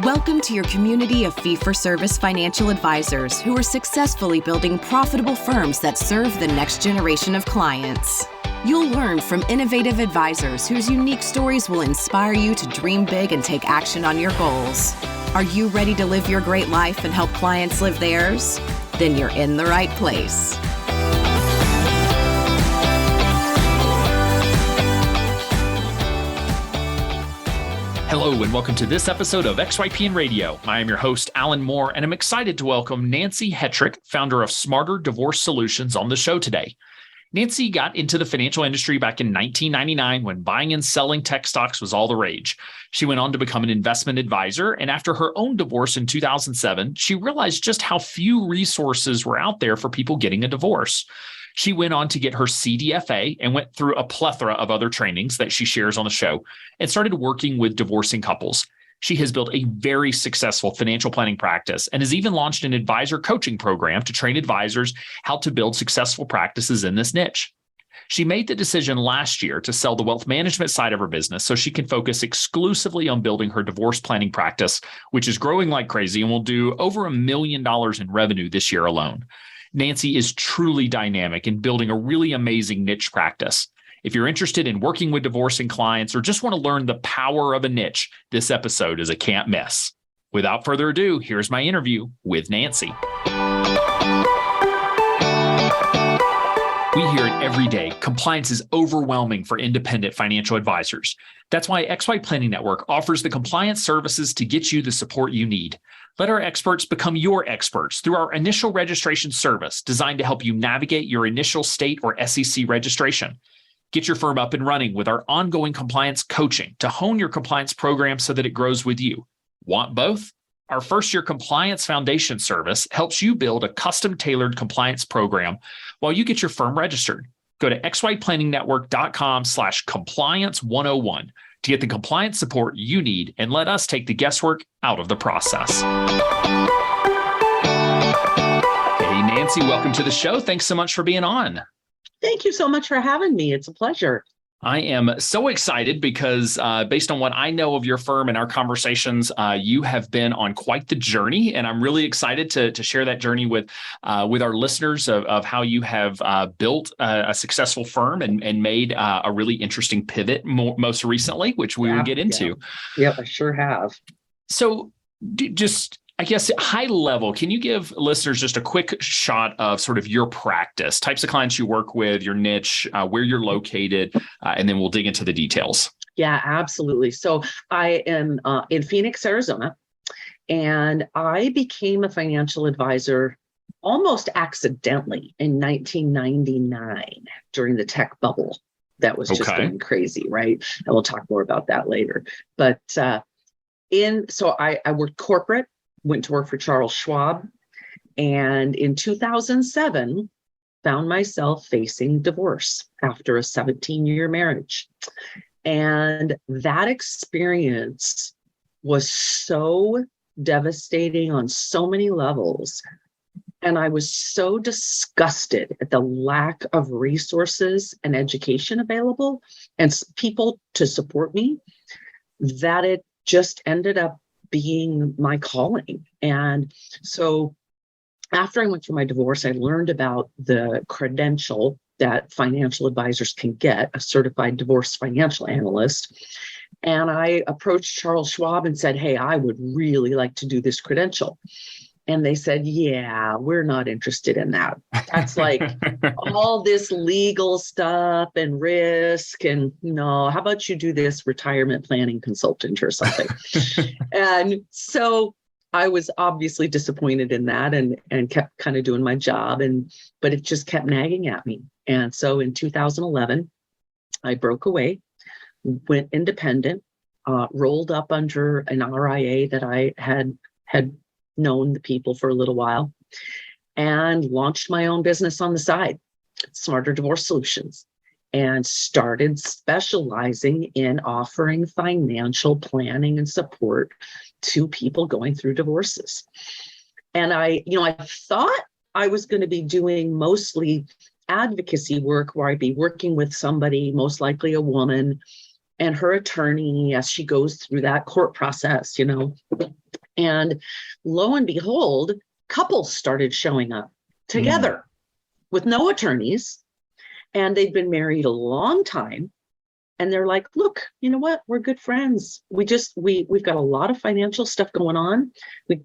Welcome to your community of fee-for-service financial advisors who are successfully building profitable firms that serve the next generation of clients. You'll learn from innovative advisors whose unique stories will inspire you to dream big and take action on your goals. Are you ready to live your great life and help clients live theirs? Then you're in the right place. Hello and welcome to this episode of XYPN Radio. I am your host, Alan Moore, and I'm excited to welcome Nancy Hetrick, founder of Smarter Divorce Solutions, on the show today. Nancy got into the financial industry back in 1999 when buying and selling tech stocks was all the rage. She went on to become an investment advisor, and after her own divorce in 2007, she realized just how few resources were out there for people getting a divorce. She went on to get her CDFA and went through a plethora of other trainings that she shares on the show and started working with divorcing couples. She has built a very successful financial planning practice and has even launched an advisor coaching program to train advisors how to build successful practices in this niche. She made the decision last year to sell the wealth management side of her business so she can focus exclusively on building her divorce planning practice, which is growing like crazy and will do over $1 million in revenue this year alone. Nancy is truly dynamic in building a really amazing niche practice. If you're interested in working with divorcing clients or just want to learn the power of a niche, this episode is a can't miss. Without further ado, here's my interview with Nancy. We hear it every day. Compliance is overwhelming for independent financial advisors. That's why XY Planning Network offers the compliance services to get you the support you need. Let our experts become your experts through our initial registration service designed to help you navigate your initial state or SEC registration. Get your firm up and running with our ongoing compliance coaching to hone your compliance program so that it grows with you. Want both? Our first-year compliance foundation service helps you build a custom-tailored compliance program while you get your firm registered. Go to xyplanningnetwork.com/compliance101 to get the compliance support you need and let us take the guesswork out of the process. Hey, Nancy, welcome to the show. Thanks so much for being on. Thank you so much for having me. It's a pleasure. I am so excited because based on what I know of your firm and our conversations, you have been on quite the journey, and I'm really excited to share that journey with our listeners of how you have built a successful firm and made a really interesting pivot most recently, which we will get into. Yeah, I sure have. So just, I guess, high level, can you give listeners just a quick shot of sort of your practice, types of clients you work with, your niche, where you're located, and then we'll dig into the details. Yeah, absolutely. So I am in Phoenix, Arizona, and I became a financial advisor almost accidentally in 1999 during the tech bubble. That was just going crazy, right? And we'll talk more about that later. But so I worked corporate. Went to work for Charles Schwab, and in 2007, found myself facing divorce after a 17-year marriage. And that experience was so devastating on so many levels. And I was so disgusted at the lack of resources and education available and people to support me that it just ended up being my calling. And so after I went through my divorce, I learned about the credential that financial advisors can get, a Certified Divorce Financial Analyst. And I approached Charles Schwab and said, hey, I would really like to do this credential. And they said, yeah, we're not interested in that. That's like all this legal stuff and risk. And no, how about you do this retirement planning consultant or something? And so I was obviously disappointed in that and kept kind of doing my job. But it just kept nagging at me. And so in 2011, I broke away, went independent, rolled up under an RIA that I had known the people for a little while, and launched my own business on the side, Smarter Divorce Solutions, and started specializing in offering financial planning and support to people going through divorces. And I thought I was going to be doing mostly advocacy work where I'd be working with somebody, most likely a woman, and her attorney as she goes through that court process, And lo and behold, couples started showing up together with no attorneys. And they'd been married a long time. And they're like, look, you know what? We're good friends. We've got a lot of financial stuff going on.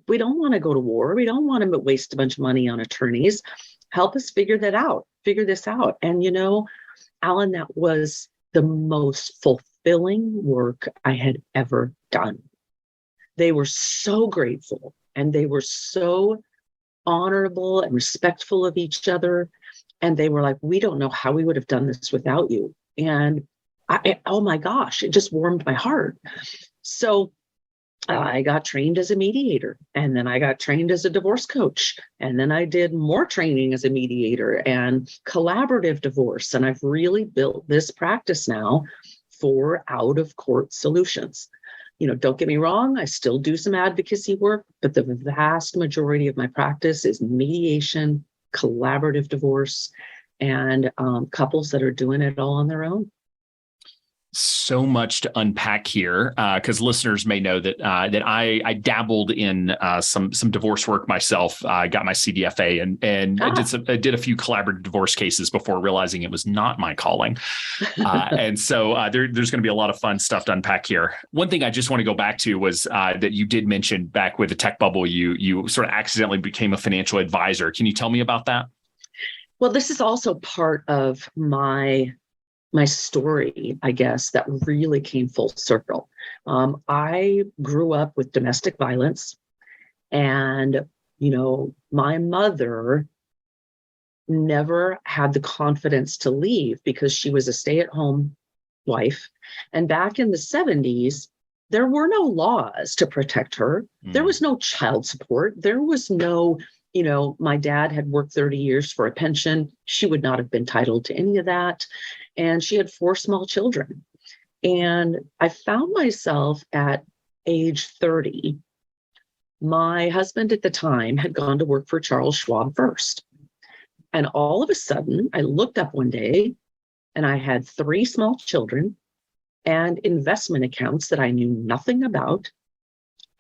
We don't want to go to war. We don't want to waste a bunch of money on attorneys. Help us figure this out. And, Alan, that was the most fulfilling work I had ever done. They were so grateful and they were so honorable and respectful of each other. And they were like, we don't know how we would have done this without you. And oh my gosh, it just warmed my heart. So I got trained as a mediator, and then I got trained as a divorce coach. And then I did more training as a mediator and collaborative divorce. And I've really built this practice now for out-of-court solutions. Don't get me wrong, I still do some advocacy work, but the vast majority of my practice is mediation, collaborative divorce, and couples that are doing it all on their own. So much to unpack here, because listeners may know that I dabbled in some divorce work myself. I got my CDFA and I did a few collaborative divorce cases before realizing it was not my calling. And so there's going to be a lot of fun stuff to unpack here. One thing I just want to go back to was that you did mention back with the tech bubble, you sort of accidentally became a financial advisor. Can you tell me about that? Well, this is also part of my story, I guess, that really came full circle. I grew up with domestic violence, and, my mother never had the confidence to leave because she was a stay-at-home wife. And back in the 70s, there were no laws to protect her. There was no child support. There was no, my dad had worked 30 years for a pension. She would not have been entitled to any of that. And she had 4 small children. And I found myself at age 30. My husband at the time had gone to work for Charles Schwab first. And all of a sudden, I looked up one day and I had 3 small children and investment accounts that I knew nothing about.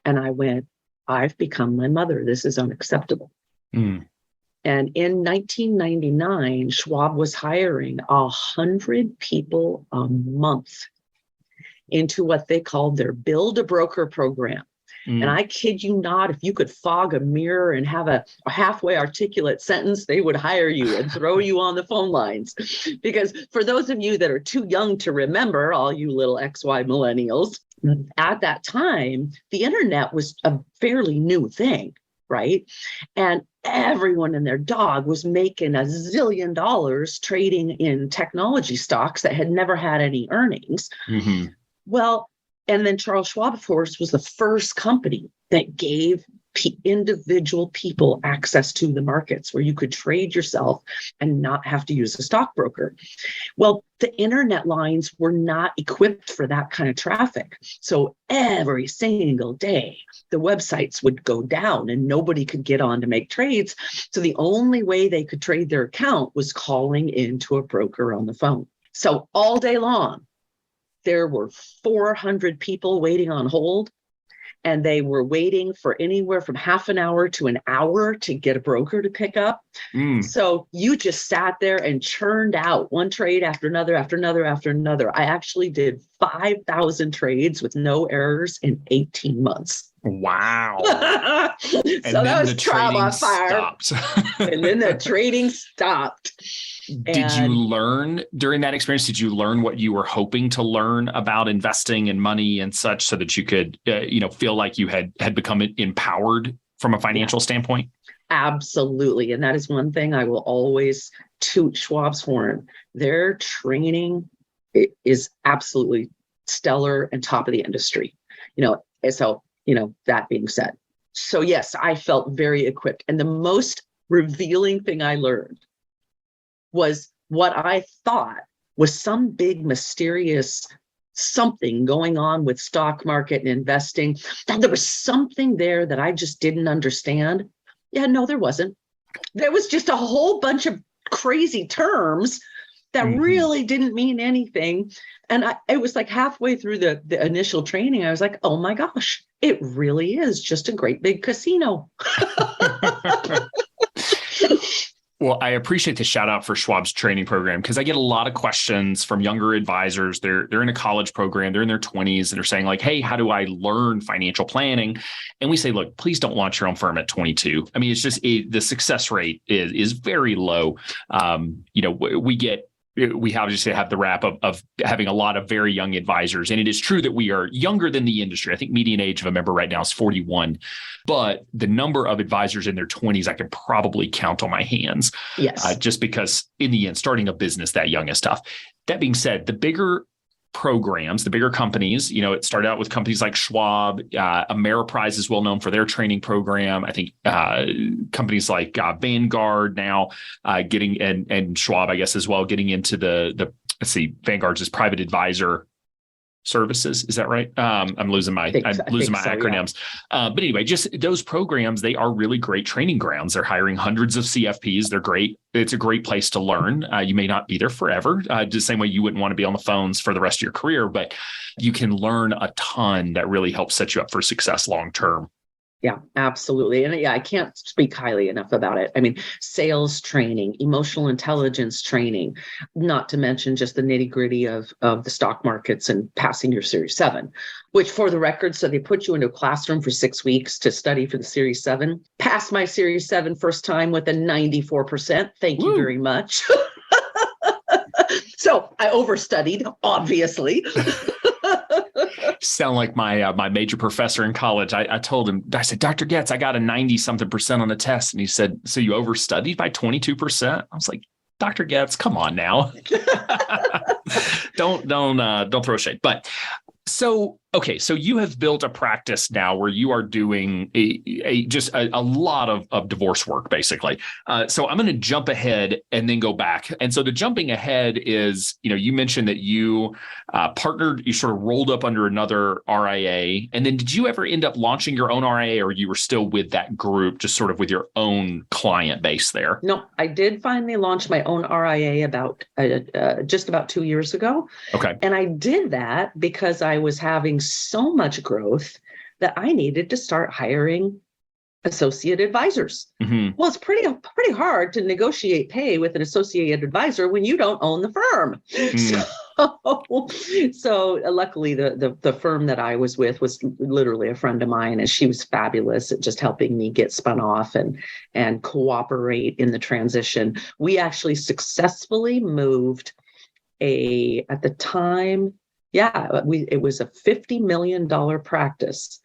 And I went, I've become my mother. This is unacceptable. And in 1999, Schwab was hiring 100 people a month into what they called their Build a Broker program. And I kid you not, if you could fog a mirror and have a halfway articulate sentence, they would hire you and throw you on the phone lines. Because for those of you that are too young to remember, all you little XY millennials, at that time, the internet was a fairly new thing. Right. And everyone and their dog was making $1 zillion trading in technology stocks that had never had any earnings. Well, and then Charles Schwab, of course, was the first company that gave individual people access to the markets where you could trade yourself and not have to use a stockbroker. Well, the internet lines were not equipped for that kind of traffic. So every single day, the websites would go down and nobody could get on to make trades. So the only way they could trade their account was calling into a broker on the phone. So all day long, there were 400 people waiting on hold. And they were waiting for anywhere from half an hour to an hour to get a broker to pick up. So you just sat there and churned out one trade after another, after another, after another. I actually did 5,000 trades with no errors in 18 months. Wow. So that was trial by fire. And then the trading stopped. Did you learn during that experience? Did you learn what you were hoping to learn about investing and money and such, so that you could, feel like you had become empowered from a financial standpoint? Absolutely. And that is one thing I will always toot Schwab's horn. Their training is absolutely stellar and top of the industry. So, that being said. So yes, I felt very equipped. And the most revealing thing I learned was what I thought was some big mysterious something going on with stock market and investing. That there was something there that I just didn't understand. Yeah, no, there wasn't. There was just a whole bunch of crazy terms that really didn't mean anything. And it was like halfway through the initial training, I was like, oh my gosh, it really is just a great big casino. Well, I appreciate the shout out for Schwab's training program because I get a lot of questions from younger advisors. They're in a college program, they're in their 20s, and they're saying like, "Hey, how do I learn financial planning?" And we say, "Look, please don't launch your own firm at 22." I mean, it's just the success rate is very low. We obviously have the rap of having a lot of very young advisors. And it is true that we are younger than the industry. I think median age of a member right now is 41. But the number of advisors in their 20s, I can probably count on my hands. Yes. Just because in the end, starting a business that young is tough. That being said, the bigger programs, the bigger companies, it started out with companies like Schwab. Ameriprise is well known for their training program. I think companies like Vanguard now getting and Schwab, I guess, as well, getting into let's see, Vanguard's is private advisor services. Is that right? I'm losing my acronyms. Yeah. But anyway, just those programs, they are really great training grounds. They're hiring hundreds of CFPs. They're great. It's a great place to learn. You may not be there forever, just the same way you wouldn't want to be on the phones for the rest of your career, but you can learn a ton that really helps set you up for success long-term. Yeah, absolutely. And I can't speak highly enough about it. I mean, sales training, emotional intelligence training, not to mention just the nitty gritty of the stock markets and passing your Series 7, which for the record, so they put you into a classroom for 6 weeks to study for the Series 7. Passed my Series 7 first time with a 94%. Thank you very much. So I overstudied, obviously. Sound like my major professor in college. I told him, I said, "Dr. Getz, I got a 90-something% on the test." And he said, "So you overstudied by 22%? I was like, "Dr. Getz, come on now." Don't throw shade. But so you have built a practice now where you are doing a lot of divorce work, basically. So I'm going to jump ahead and then go back. And so the jumping ahead is, you mentioned that you partnered, you sort of rolled up under another RIA. And then did you ever end up launching your own RIA, or you were still with that group, just sort of with your own client base there? No, I did finally launch my own RIA just about 2 years ago. Okay. And I did that because I was having so much growth that I needed to start hiring associate advisors. Mm-hmm. Well, it's pretty hard to negotiate pay with an associate advisor when you don't own the firm. Mm. So luckily the firm that I was with was literally a friend of mine, and she was fabulous at just helping me get spun off and cooperate in the transition. We actually successfully moved at the time, it was a $50 million practice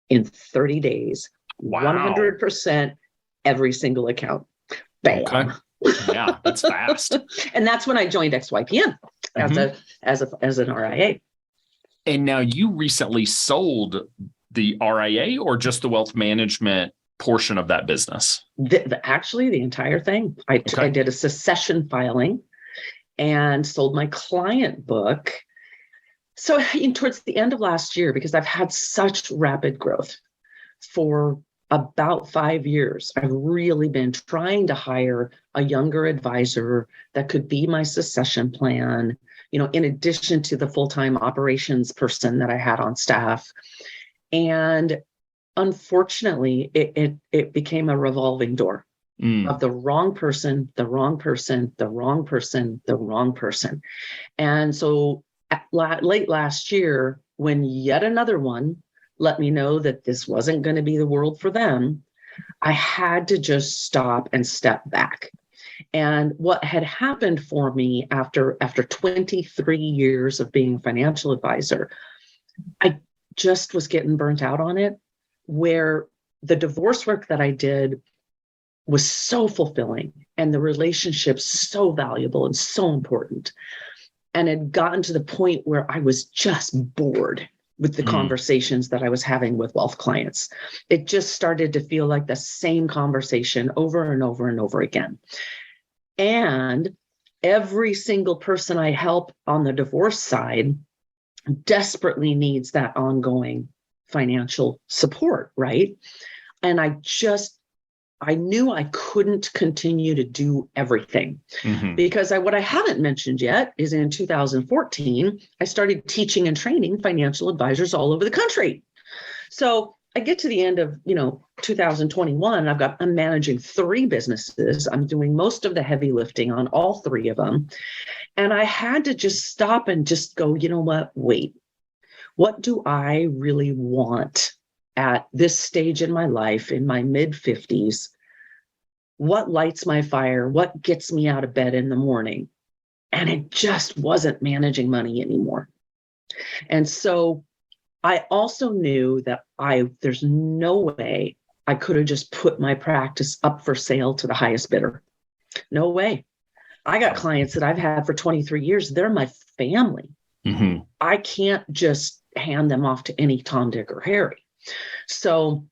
in 30 days. Wow. 100% every single account. Bam. Okay. Yeah, that's fast. And that's when I joined XYPN as an RIA. And now you recently sold the RIA or just the wealth management portion of that business? Actually, the entire thing. I did a succession filing and sold my client book. So towards the end of last year, because I've had such rapid growth for about 5 years, I've really been trying to hire a younger advisor that could be my succession plan, in addition to the full-time operations person that I had on staff. And unfortunately, it became a revolving door of the wrong person, the wrong person, the wrong person, the wrong person. And so late last year, when yet another one let me know that this wasn't going to be the world for them, I had to just stop and step back. And what had happened for me after 23 years of being a financial advisor, I just was getting burnt out on it, where the divorce work that I did was so fulfilling and the relationships so valuable and so important. And had gotten to the point where I was just bored with the conversations that I was having with wealth clients. It just started to feel like the same conversation over and over and over again. And every single person I help on the divorce side desperately needs that ongoing financial support, right? And I knew I couldn't continue to do everything because what I haven't mentioned yet is in 2014, I started teaching and training financial advisors all over the country. So I get to the end of, 2021, I'm managing 3 businesses. I'm doing most of the heavy lifting on all 3 of them. And I had to just stop and just go, you know what? Wait, what do I really want at this stage in my life, in my mid-50s? What lights my fire? What gets me out of bed in the morning? And it just wasn't managing money anymore. And so I also knew that there's no way I could have just put my practice up for sale to the highest bidder. No way. I got clients that I've had for 23 years. They're my family. Mm-hmm. I can't just hand them off to any Tom, Dick, or Harry. So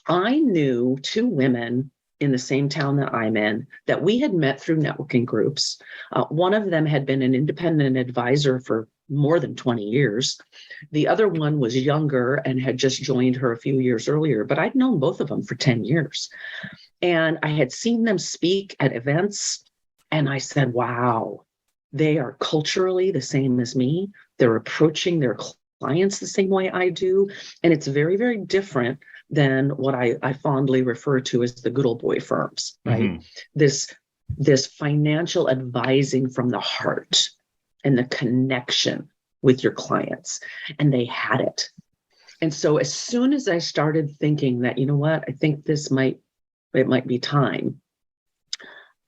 I knew 2 women in the same town that I'm in that we had met through networking groups. One of them had been an independent advisor for more than 20 years. The other one was younger and had just joined her a few years earlier, but I'd known both of them for 10 years. And I had seen them speak at events, and I said, wow, they are culturally the same as me. They're approaching their clients the same way I do. And it's very, very different than what I fondly refer to as the good old boy firms, right? Mm-hmm. This financial advising from the heart and the connection with your clients. And they had it. And so as soon as I started thinking that, you know what, I think it might be time,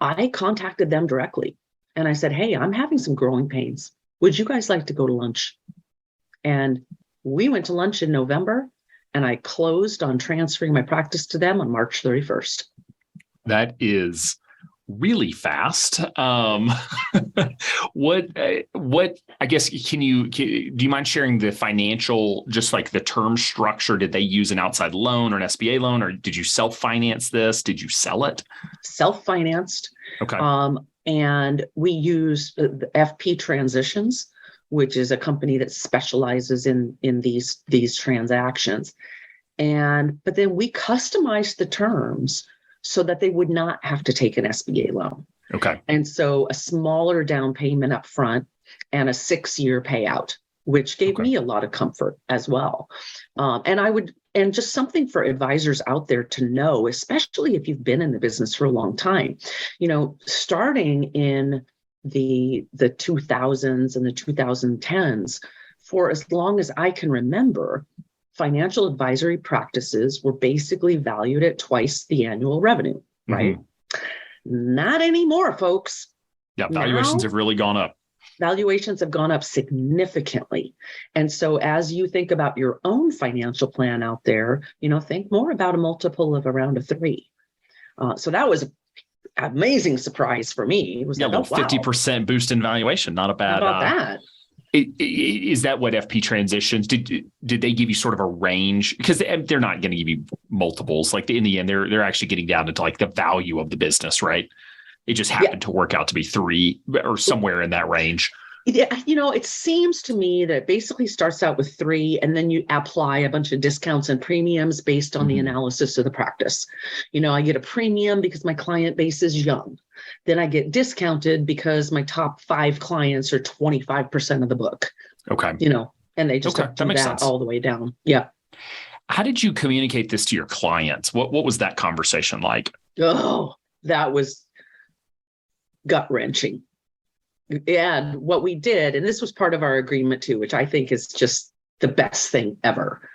I contacted them directly. And I said, hey, I'm having some growing pains. Would you guys like to go to lunch? And we went to lunch in November, and I closed on transferring my practice to them on March 31st. That is really fast. What I guess, do you mind sharing the financial, just like the term structure? Did they use an outside loan or an SBA loan, or did you self-finance this? Did you sell it? Self-financed. Okay. And we use the FP Transitions, which is a company that specializes in these transactions. But then we customized the terms so that they would not have to take an SBA loan. Okay. And so a smaller down payment up front and a 6-year payout, which gave me a lot of comfort as well. And just something for advisors out there to know, especially if you've been in the business for a long time, starting in the 2000s and the 2010s, for as long as I can remember, financial advisory practices were basically valued at twice the annual revenue, right? Mm-hmm. Not anymore, folks. Yeah, valuations have really gone up. Valuations have gone up significantly. And so as you think about your own financial plan out there, think more about a multiple of around a 3. So that was an amazing surprise for me. It was a little 50% boost in valuation. Not a bad. How about that? Is that what FP Transitions did they give you sort of a range? Because they're not going to give you multiples. Like in the end, they're actually getting down to like the value of the business, right? It just happened to work out to be 3 or somewhere in that range. Yeah, it seems to me that it basically starts out with 3, and then you apply a bunch of discounts and premiums based on the analysis of the practice. I get a premium because my client base is young. Then I get discounted because my top 5 clients are 25% of the book. Okay. And they just do that all the way down. Yeah. How did you communicate this to your clients? What was that conversation like? Oh, that was gut-wrenching. And what we did, and this was part of our agreement too, which I think is just the best thing ever.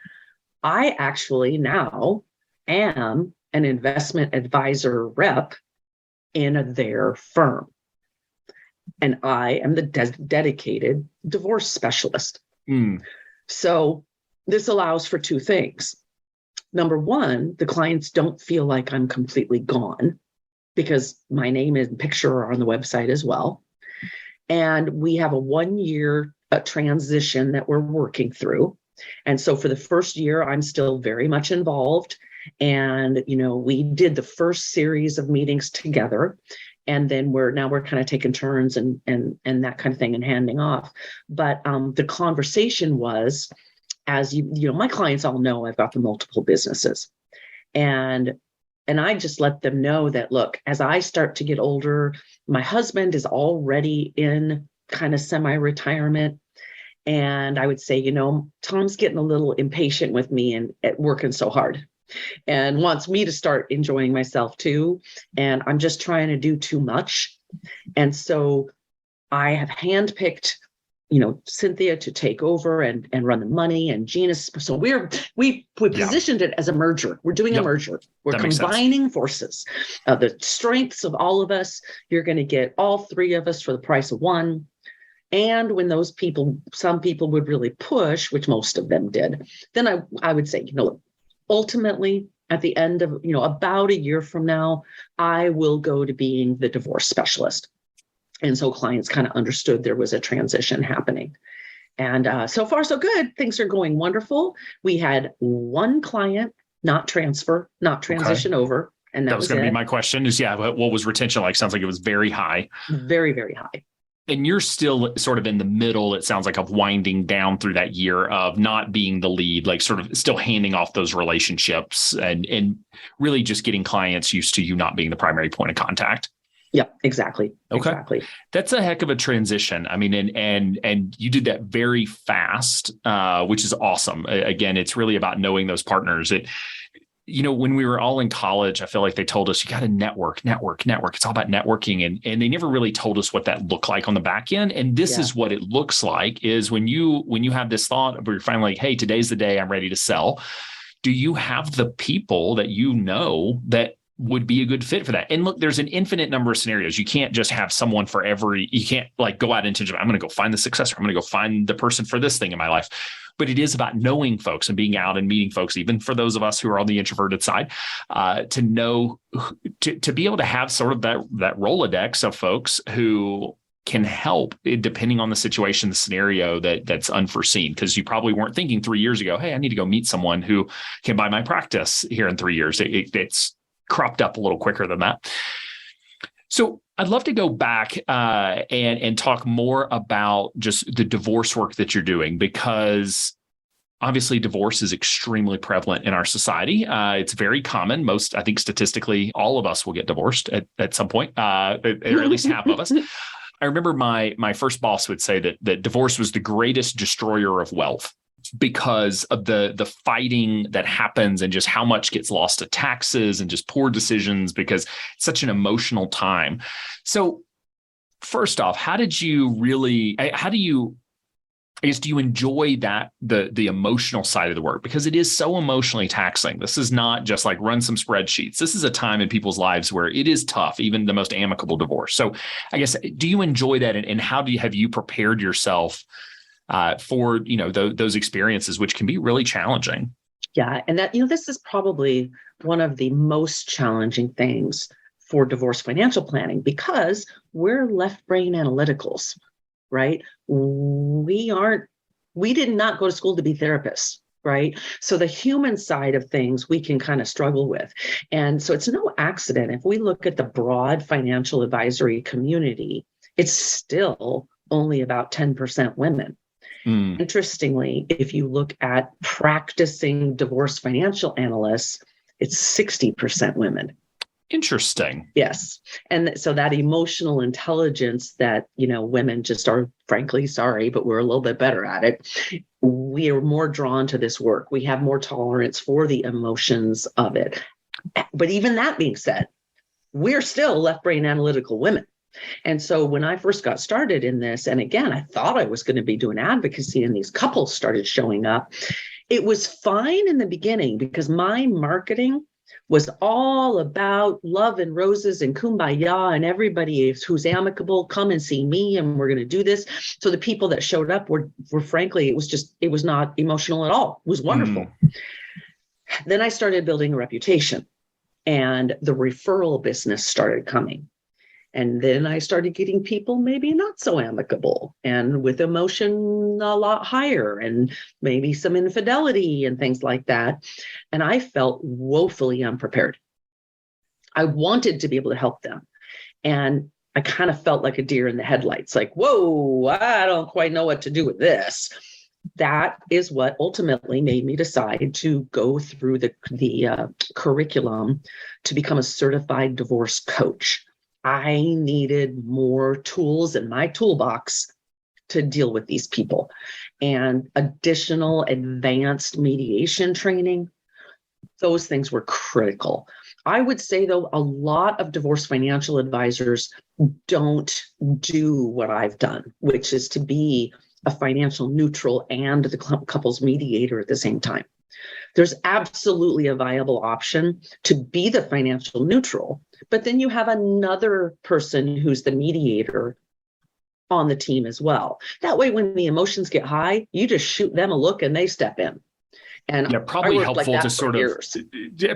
I actually now am an investment advisor rep in their firm. And I am the dedicated divorce specialist. So this allows for 2 things. Number 1, the clients don't feel like I'm completely gone because my name and picture are on the website as well. And we have a 1-year transition that we're working through. And so for the first year, I'm still very much involved. And, we did the first series of meetings together. And then we're kind of taking turns and that kind of thing and handing off. But the conversation was, as my clients all know, I've got the multiple businesses. And I just let them know that, look, as I start to get older, my husband is already in kind of semi-retirement. And I would say, Tom's getting a little impatient with me and working so hard and wants me to start enjoying myself too. And I'm just trying to do too much. And so I have handpicked, Cynthia to take over and run the money, and Gina. So we positioned it as a merger. We're doing a merger. We're combining forces, the strengths of all of us. You're going to get all three of us for the price of one. And when some people would really push, which most of them did, then I would say, ultimately at the end of, about a year from now, I will go to being the divorce specialist. And so clients kind of understood there was a transition happening. And so far, so good. Things are going wonderful. We had one client not transition over. And that was going to be my question is, what was retention like? Sounds like it was very high. Very, very high. And you're still sort of in the middle, it sounds like, of winding down through that year of not being the lead, like sort of still handing off those relationships and really just getting clients used to you not being the primary point of contact. Yep, exactly. Okay. Exactly. That's a heck of a transition. I mean, and you did that very fast, which is awesome. Again, it's really about knowing those partners. When we were all in college, I feel like they told us you got to network. It's all about networking. And they never really told us what that looked like on the back end. And this is what it looks like is when you have this thought where you're finally like, hey, today's the day I'm ready to sell. Do you have the people that that would be a good fit for that? And look, there's an infinite number of scenarios. You can't just have someone for you can't like go out into, I'm going to go find the successor. I'm going to go find the person for this thing in my life. But it is about knowing folks and being out and meeting folks, even for those of us who are on the introverted side, to know, to be able to have sort of that Rolodex of folks who can help depending on the situation, the scenario that's unforeseen. Because you probably weren't thinking 3 years ago, hey, I need to go meet someone who can buy my practice here in 3 years. It's cropped up a little quicker than that. So I'd love to go back and talk more about just the divorce work that you're doing, because obviously divorce is extremely prevalent in our society. It's very common. I think statistically, all of us will get divorced at some point, or at least half of us. I remember my first boss would say that divorce was the greatest destroyer of wealth, because of the fighting that happens and just how much gets lost to taxes and just poor decisions, because it's such an emotional time. So first off, do you enjoy that, the emotional side of the work? Because it is so emotionally taxing. This is not just like run some spreadsheets. This is a time in people's lives where it is tough, even the most amicable divorce. So I guess, do you enjoy that? And how have you prepared yourself for those experiences, which can be really challenging? Yeah, and that this is probably one of the most challenging things for divorce financial planning, because we're left brain analyticals, right? We did not go to school to be therapists, right? So the human side of things we can kind of struggle with, and so it's no accident if we look at the broad financial advisory community, it's still only about 10% women. Interestingly, if you look at practicing divorce financial analysts, it's 60% women. Interesting. Yes. And so that emotional intelligence that, women just are, frankly, sorry, but we're a little bit better at it. We are more drawn to this work. We have more tolerance for the emotions of it. But even that being said, we're still left brain analytical women. And so when I first got started in this, and again, I thought I was going to be doing advocacy and these couples started showing up, it was fine in the beginning because my marketing was all about love and roses and kumbaya and everybody who's amicable, come and see me and we're going to do this. So the people that showed up were frankly, it was not emotional at all. It was wonderful. Then I started building a reputation and the referral business started coming. And then I started getting people maybe not so amicable and with emotion a lot higher and maybe some infidelity and things like that. And I felt woefully unprepared. I wanted to be able to help them. And I kind of felt like a deer in the headlights, like, whoa, I don't quite know what to do with this. That is what ultimately made me decide to go through the curriculum to become a certified divorce coach. I needed more tools in my toolbox to deal with these people, and additional advanced mediation training. Those things were critical. I would say, though, a lot of divorce financial advisors don't do what I've done, which is to be a financial neutral and the couple's mediator at the same time. There's absolutely a viable option to be the financial neutral, but then you have another person who's the mediator on the team as well. That way, when the emotions get high, you just shoot them a look and they step in. And probably helpful to sort of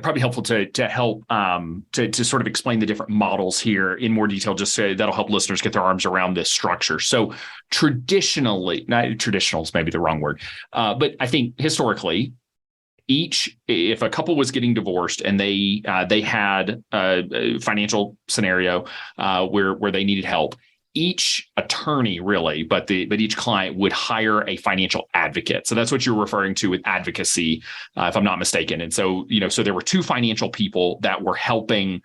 probably helpful to help to sort of explain the different models here in more detail, just so that'll help listeners get their arms around this structure. So traditionally, not traditional is maybe the wrong word, but I think historically, if a couple was getting divorced and they had a financial scenario where they needed help, each attorney really, but each client would hire a financial advocate. So that's what you're referring to with advocacy, if I'm not mistaken. And so, so there were two financial people that were helping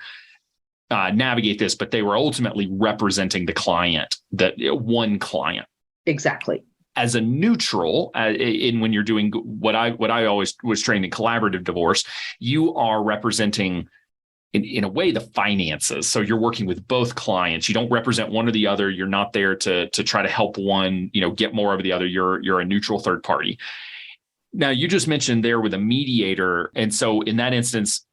navigate this, but they were ultimately representing the client, that one client. Exactly. As a neutral, when you're doing what I always was trained in collaborative divorce, you are representing, in a way, the finances. So you're working with both clients. You don't represent one or the other. You're not there to try to help one, get more of the other. You're a neutral third party. Now, you just mentioned there with a mediator. And so in that instance,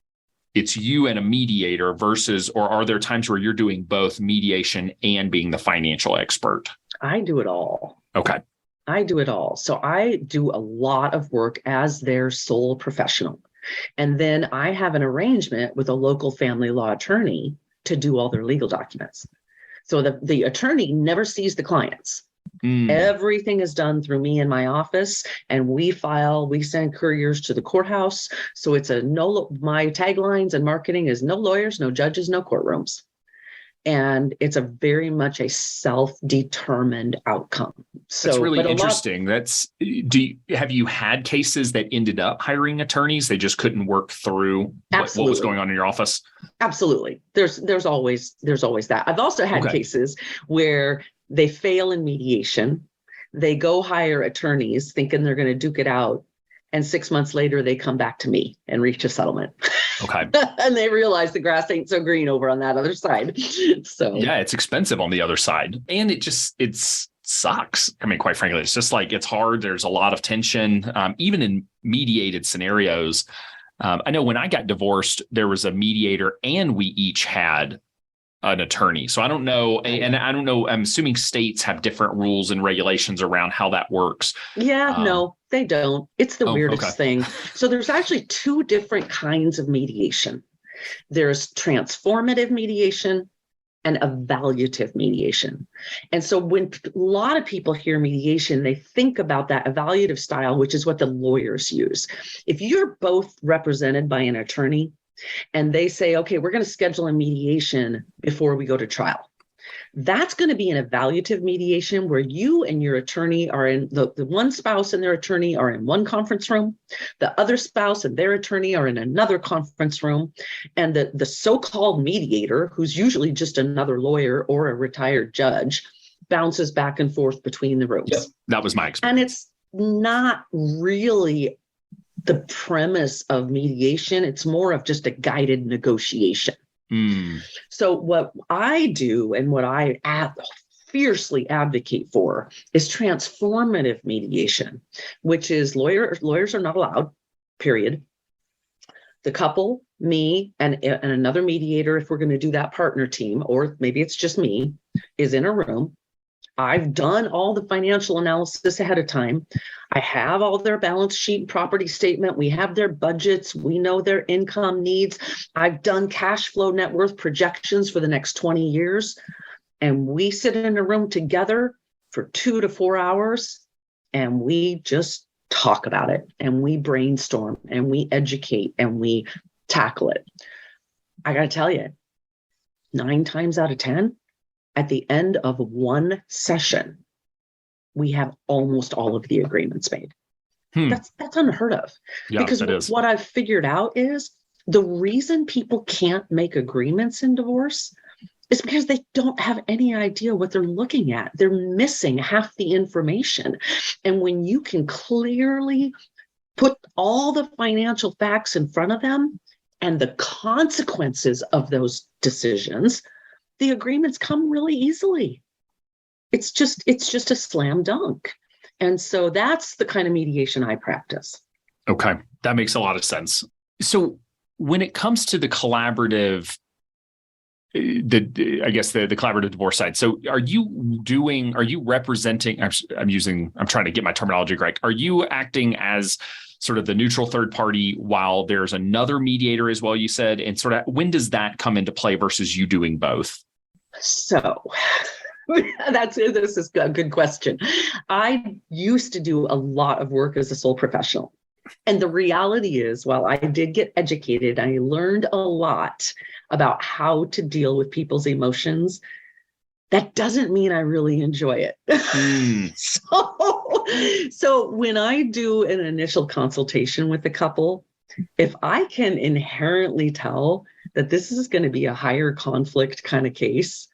it's you and a mediator versus, or are there times where you're doing both mediation and being the financial expert? I do it all. Okay. I do it all. So I do a lot of work as their sole professional. And then I have an arrangement with a local family law attorney to do all their legal documents. So the attorney never sees the clients. Everything is done through me in my office, and we send couriers to the courthouse. So it's my taglines and marketing is no lawyers, no judges, no courtrooms. And it's a very much a self-determined outcome. So that's really interesting. Have you had cases that ended up hiring attorneys? They just couldn't work through what was going on in your office? Absolutely. There's always that. I've also had cases where they fail in mediation. They go hire attorneys thinking they're going to duke it out. And 6 months later, they come back to me and reach a settlement. Okay. And they realize the grass ain't so green over on that other side. So yeah, it's expensive on the other side. And it sucks. I mean, quite frankly, it's just like, it's hard. There's a lot of tension, even in mediated scenarios. I know when I got divorced, there was a mediator and we each had an attorney. So I don't know. And I don't know, I'm assuming states have different rules and regulations around how that works. Yeah, no, they don't. It's the weirdest thing. So there's actually two different kinds of mediation. There's transformative mediation and evaluative mediation. And so when a lot of people hear mediation, they think about that evaluative style, which is what the lawyers use. If you're both represented by an attorney, and they say, okay, we're going to schedule a mediation before we go to trial. That's going to be an evaluative mediation where you and your attorney are in, the one spouse and their attorney are in one conference room. The other spouse and their attorney are in another conference room. And the so-called mediator, who's usually just another lawyer or a retired judge, bounces back and forth between the rooms. Yep. That was my experience. And it's not really the premise of mediation. It's more of just a guided negotiation. So what I do and what I fiercely advocate for is transformative mediation, which is lawyers are not allowed, period. The couple, me, and another mediator, if we're going to do that partner team, or maybe it's just me, is in a room. I've done all the financial analysis ahead of time. I have all their balance sheet, property statement. We have their budgets. We know their income needs. I've done cash flow net worth projections for the next 20 years. And we sit in a room together for 2 to 4 hours and we just talk about it and we brainstorm and we educate and we tackle it. I got to tell you, 9 times out of 10, at the end of one session, we have almost all of the agreements made. That's unheard of. Yeah, because what I've figured out is the reason people can't make agreements in divorce It's because they don't have any idea what they're looking at. They're missing half the information. And when you can clearly put all the financial facts in front of them and the consequences of those decisions, the agreements come really easily. It's just a slam dunk. And so that's the kind of mediation I practice. Okay, that makes a lot of sense. So when it comes to the collaborative, the collaborative divorce side. So are you representing, I'm trying to get my terminology correct. Are you acting as sort of the neutral third party while there's another mediator as well, you said, and sort of when does that come into play versus you doing both? So this is a good question. I used to do a lot of work as a sole professional. And the reality is, while I did get educated, I learned a lot about how to deal with people's emotions. That doesn't mean I really enjoy it. So when I do an initial consultation with a couple, if I can inherently tell that this is going to be a higher conflict kind of case,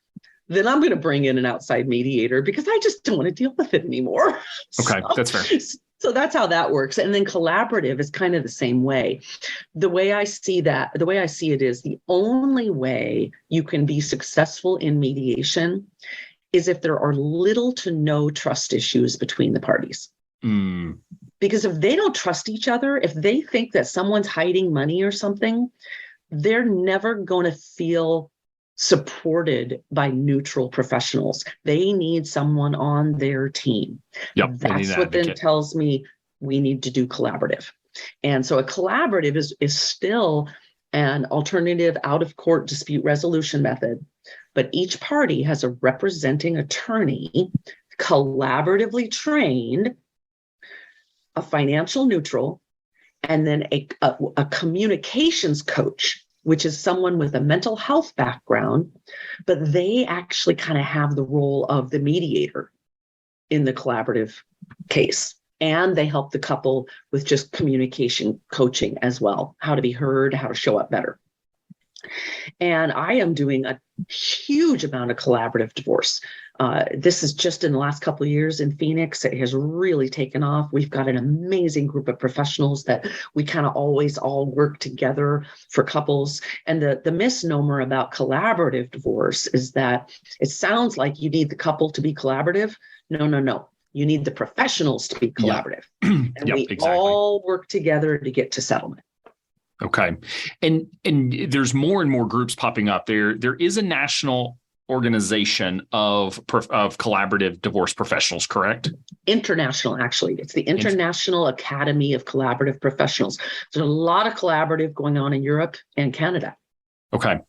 then I'm going to bring in an outside mediator because I just don't want to deal with it anymore. Okay, that's fair. So that's how that works. And then collaborative is kind of the same way. The way I see it is the only way you can be successful in mediation is if there are little to no trust issues between the parties. Because if they don't trust each other, if they think that someone's hiding money or something, they're never going to feel supported by neutral professionals. They need someone on their team. Yep, that's what then tells me we need to do collaborative. And so a collaborative is still an alternative out-of-court dispute resolution method, but each party has a representing attorney, collaboratively trained, a financial neutral, and then a communications coach, which is someone with a mental health background, but they actually kind of have the role of the mediator in the collaborative case. And they help the couple with just communication coaching as well, how to be heard, how to show up better. And I am doing a huge amount of collaborative divorce. This is just in the last couple of years in Phoenix. It has really taken off. We've got an amazing group of professionals that we kind of always all work together for couples. And the misnomer about collaborative divorce is that it sounds like you need the couple to be collaborative. No. You need the professionals to be collaborative. Yeah. And we all work together to get to settlement. Okay. And there's more and more groups popping up. There is a national organization of collaborative divorce professionals, correct? International, actually. It's the International Academy of Collaborative Professionals. There's a lot of collaborative going on in Europe and Canada. Okay.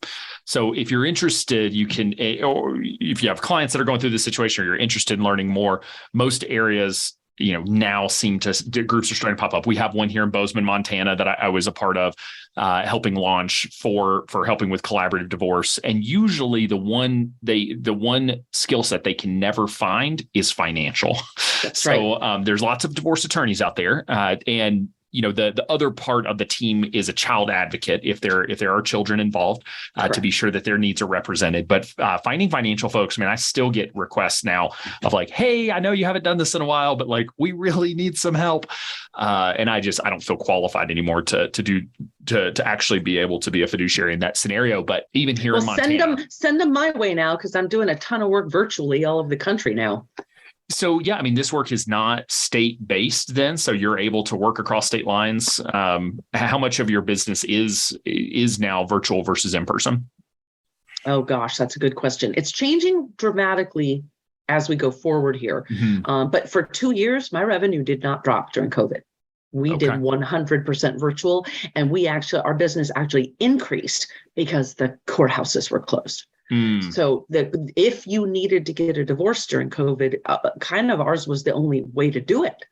So if you're interested, you can, or if you have clients that are going through this situation or you're interested in learning more, most areas, now groups are starting to pop up. We have one here in Bozeman, Montana that I was a part of, helping launch for helping with collaborative divorce. And usually the one skill set they can never find is financial. That's right. There's lots of divorce attorneys out there, and the other part of the team is a child advocate if there are children involved, to be sure that their needs are represented. But finding financial folks, I still get requests now of like, hey, I know you haven't done this in a while, but like we really need some help. And I don't feel qualified anymore to actually be able to be a fiduciary in that scenario. But even here in Montana, send them my way now, because I'm doing a ton of work virtually all over the country now. So, yeah, this work is not state-based then, so you're able to work across state lines. How much of your business is now virtual versus in person? Oh, gosh, that's a good question. It's changing dramatically as we go forward here. Mm-hmm. But for 2 years, my revenue did not drop during COVID. We did 100% virtual, and our business actually increased because the courthouses were closed. So if you needed to get a divorce during COVID, kind of ours was the only way to do it.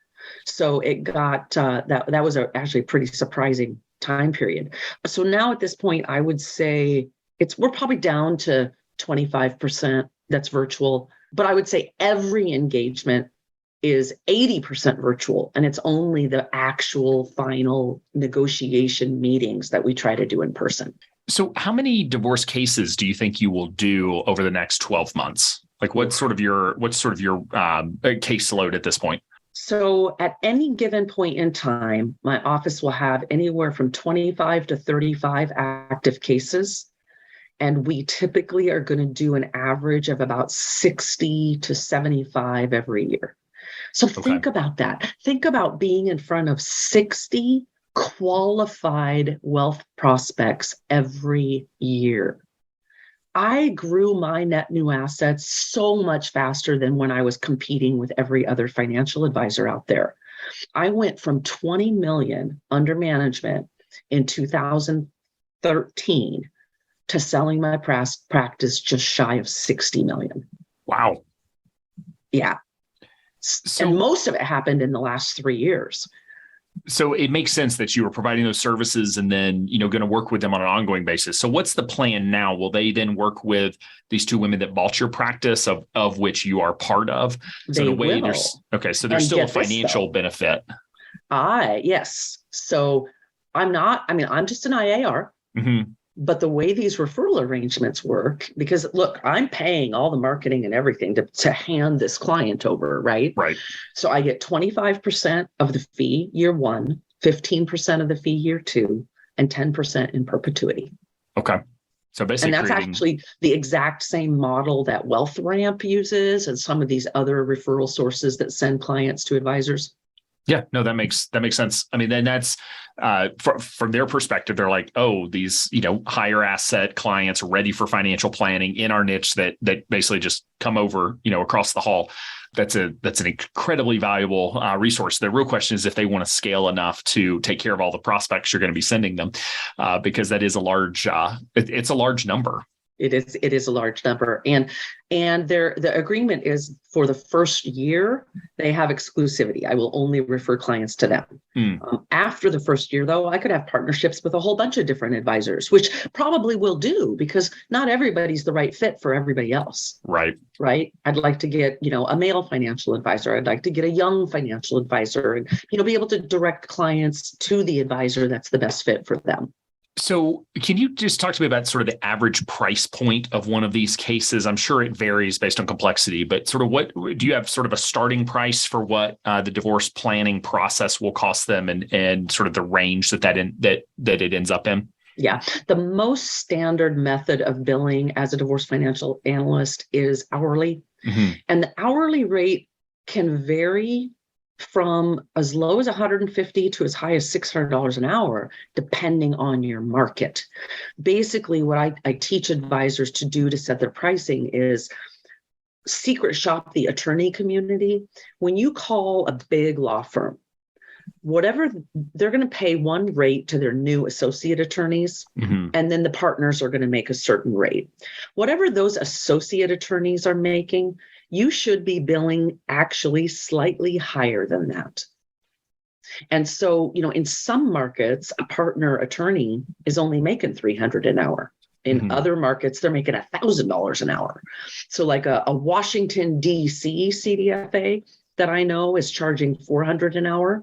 So it got that was actually a pretty surprising time period. So now at this point, I would say we're probably down to 25% that's virtual, but I would say every engagement is 80% virtual, and it's only the actual final negotiation meetings that we try to do in person. So how many divorce cases do you think you will do over the next 12 months? Like what's sort of your caseload at this point? So at any given point in time, my office will have anywhere from 25 to 35 active cases. And we typically are going to do an average of about 60 to 75 every year. So think about that. Think about being in front of 60 qualified wealth prospects every year. I grew my net new assets so much faster than when I was competing with every other financial advisor out there. I went from 20 million under management in 2013 to selling my practice just shy of 60 million. Wow. Yeah. So, and most of it happened in the last 3 years. So it makes sense that you were providing those services and then, going to work with them on an ongoing basis. So what's the plan now? Will they then work with these two women that bought your practice of which you are part of? So They will. So there's still a financial benefit. Yes. So I'm just an IAR. Mm-hmm. But the way these referral arrangements work, because look, I'm paying all the marketing and everything to hand this client over, right? Right. So I get 25% of the fee year one, 15% of the fee year two, and 10% in perpetuity. Okay. So basically, and that's actually the exact same model that Wealth Ramp uses and some of these other referral sources that send clients to advisors. Yeah, no, that makes sense. I mean, then that's from their perspective, they're like, oh, these, higher asset clients ready for financial planning in our niche that basically just come over, across the hall. That's an incredibly valuable resource. The real question is if they want to scale enough to take care of all the prospects you're going to be sending them, because that is a large, it's a large number. It is a large number. And the agreement is for the first year, they have exclusivity. I will only refer clients to them. After the first year, though, I could have partnerships with a whole bunch of different advisors, which probably will do because not everybody's the right fit for everybody else. Right. I'd like to get, a male financial advisor. I'd like to get a young financial advisor and, be able to direct clients to the advisor that's the best fit for them. So can you just talk to me about sort of the average price point of one of these cases? I'm sure it varies based on complexity, but sort of what do you have sort of a starting price for what the divorce planning process will cost them and sort of the range that it ends up in? Yeah. The most standard method of billing as a divorce financial analyst is hourly. Mm-hmm. And the hourly rate can vary from as low as $150 to as high as $600 an hour, depending on your market. Basically, what I teach advisors to do to set their pricing is secret shop the attorney community. When you call a big law firm, whatever they're going to pay one rate to their new associate attorneys, mm-hmm. and then the partners are going to make a certain rate. Whatever those associate attorneys are making, you should be billing actually slightly higher than that. And so, in some markets, a partner attorney is only making $300 an hour. In mm-hmm. other markets, they're making $1,000 an hour. So like a Washington, D.C. CDFA that I know is charging $400 an hour.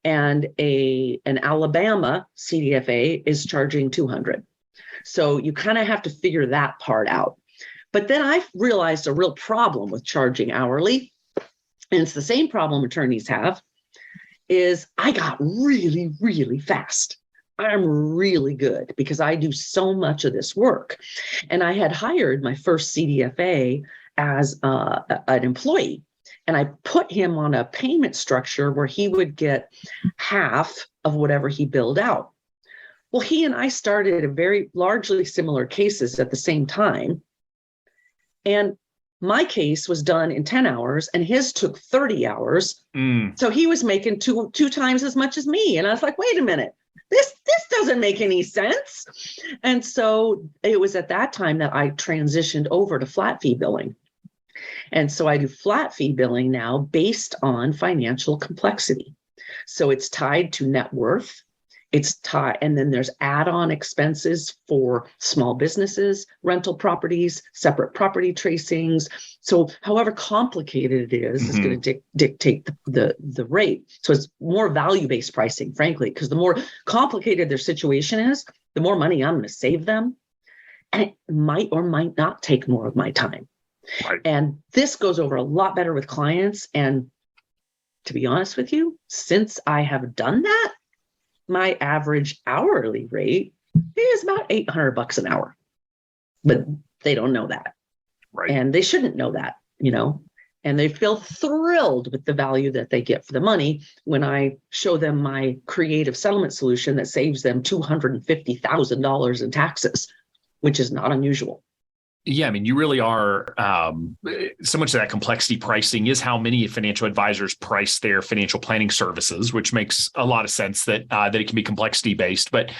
And an Alabama CDFA is charging $200. So you kind of have to figure that part out. But then I realized a real problem with charging hourly, and it's the same problem attorneys have, is I got really, really fast. I'm really good because I do so much of this work. And I had hired my first CDFA as an employee. And I put him on a payment structure where he would get half of whatever he billed out. Well, he and I started a very largely similar cases at the same time. And my case was done in 10 hours and his took 30 hours. So he was making two times as much as me. And I was like, wait a minute, this doesn't make any sense. And so it was at that time that I transitioned over to flat fee billing. And so I do flat fee billing now based on financial complexity. So it's tied to net worth. And then there's add-on expenses for small businesses, rental properties, separate property tracings. So however complicated it is, mm-hmm. is going to dictate the rate. So it's more value-based pricing, frankly, because the more complicated their situation is, the more money I'm going to save them. And it might or might not take more of my time. Right. And this goes over a lot better with clients. And to be honest with you, since I have done that, my average hourly rate is about $800 an hour. But they don't know that. Right. And they shouldn't know that, and they feel thrilled with the value that they get for the money when I show them my creative settlement solution that saves them $250,000 in taxes, which is not unusual. Yeah, I mean, you really are. So much of that complexity pricing is how many financial advisors price their financial planning services, which makes a lot of sense that it can be complexity based. But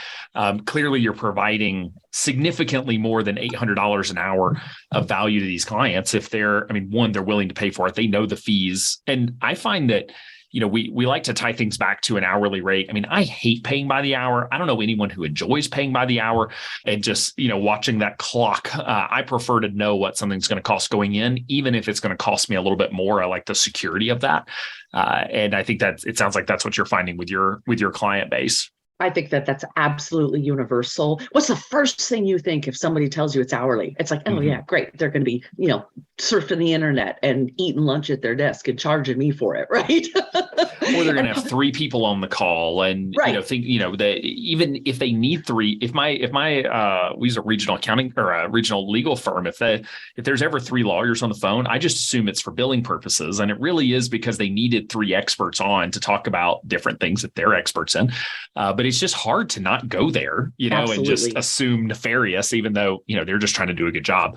clearly, you're providing significantly more than $800 an hour of value to these clients. If they're willing to pay for it, they know the fees, and I find that. We like to tie things back to an hourly rate. I mean, I hate paying by the hour. I don't know anyone who enjoys paying by the hour and just, watching that clock. I prefer to know what something's going to cost going in, even if it's going to cost me a little bit more. I like the security of that. And I think that it sounds like that's what you're finding with your client base. I think that that's absolutely universal. What's the first thing you think if somebody tells you it's hourly? It's like, oh yeah, great. They're going to be, surfing the internet and eating lunch at their desk and charging me for it, right? Or they're going to have three people on the call, and right. that even if they need three, if my we use a regional accounting or a regional legal firm, if there's ever three lawyers on the phone, I just assume it's for billing purposes, and it really is because they needed three experts on to talk about different things that they're experts in. But it's just hard to not go there, Absolutely. And just assume nefarious, even though they're just trying to do a good job.